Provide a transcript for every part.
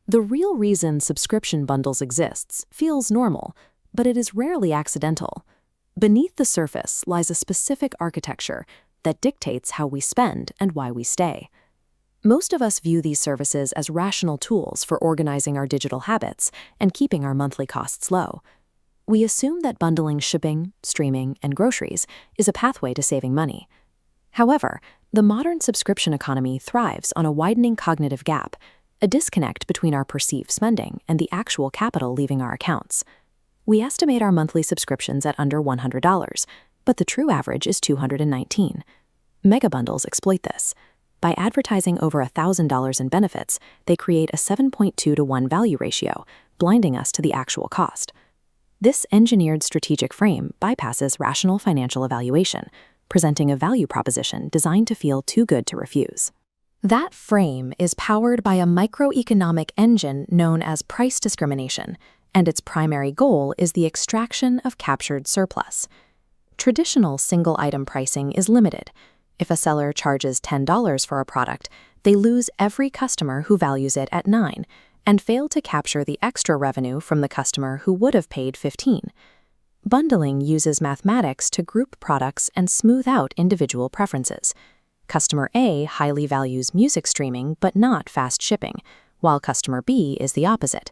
The real reason subscription bundles exists feels normal, but it is rarely accidental. Beneath the surface lies a specific architecture that dictates how we spend and why we stay. Most of us view these services as rational tools for organizing our digital habits and keeping our monthly costs low. We assume that bundling shipping, streaming, and groceries is a pathway to saving money. However, the modern subscription economy thrives on a widening cognitive gap, a disconnect between our perceived spending and the actual capital leaving our accounts. We estimate our monthly subscriptions at under $100, but the true average is $219. Mega bundles exploit this. By advertising over $1,000 in benefits, they create a 7.2-to-1 value ratio, blinding us to the actual cost. This engineered strategic frame bypasses rational financial evaluation, presenting a value proposition designed to feel too good to refuse. That frame is powered by a microeconomic engine known as price discrimination, and its primary goal is the extraction of captured surplus. Traditional single-item pricing is limited. If a seller charges $10 for a product, they lose every customer who values it at $9 and fail to capture the extra revenue from the customer who would have paid $15. Bundling uses mathematics to group products and smooth out individual preferences. Customer A highly values music streaming but not fast shipping, while customer B is the opposite.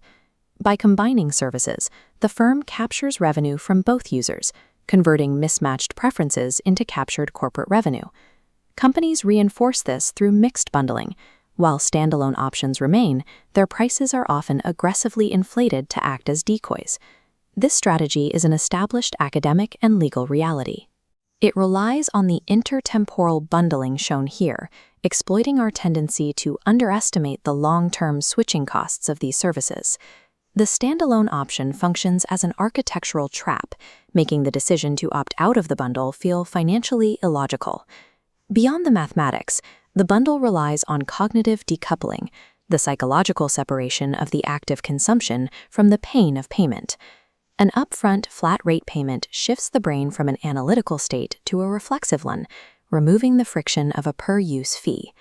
By combining services, the firm captures revenue from both users, converting mismatched preferences into captured corporate revenue. Companies reinforce this through mixed bundling. While standalone options remain, their prices are often aggressively inflated to act as decoys. This strategy is an established academic and legal reality. It relies on the intertemporal bundling shown here, exploiting our tendency to underestimate the long-term switching costs of these services. The standalone option functions as an architectural trap, making the decision to opt out of the bundle feel financially illogical. Beyond the mathematics, the bundle relies on cognitive decoupling, the psychological separation of the act of consumption from the pain of payment. An upfront flat-rate payment shifts the brain from an analytical state to a reflexive one, removing the friction of a per-use fee.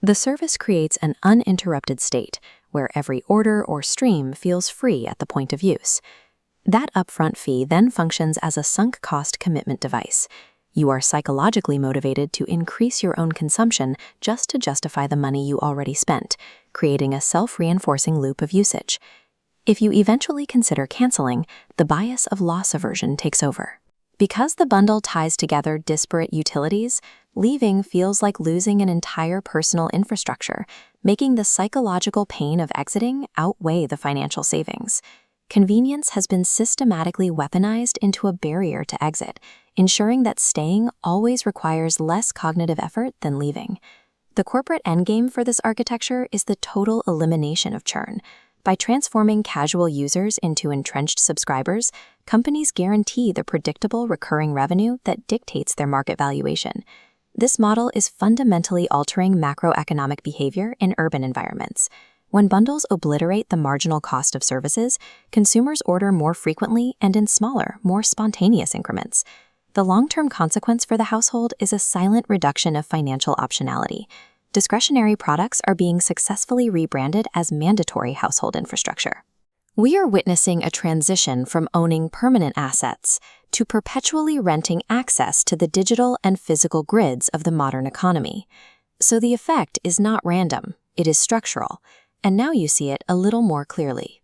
The service creates an uninterrupted state, where every order or stream feels free at the point of use. That upfront fee then functions as a sunk cost commitment device. You are psychologically motivated to increase your own consumption just to justify the money you already spent, creating a self-reinforcing loop of usage. If you eventually consider canceling, the bias of loss aversion takes over. Because the bundle ties together disparate utilities, leaving feels like losing an entire personal infrastructure, making the psychological pain of exiting outweigh the financial savings. Convenience has been systematically weaponized into a barrier to exit, ensuring that staying always requires less cognitive effort than leaving. The corporate endgame for this architecture is the total elimination of churn. By transforming casual users into entrenched subscribers, companies guarantee the predictable recurring revenue that dictates their market valuation. This model is fundamentally altering macroeconomic behavior in urban environments. When bundles obliterate the marginal cost of services, consumers order more frequently and in smaller, more spontaneous increments. The long-term consequence for the household is a silent reduction of financial optionality. Discretionary products are being successfully rebranded as mandatory household infrastructure. We are witnessing a transition from owning permanent assets to perpetually renting access to the digital and physical grids of the modern economy. So the effect is not random, it is structural, and now you see it a little more clearly.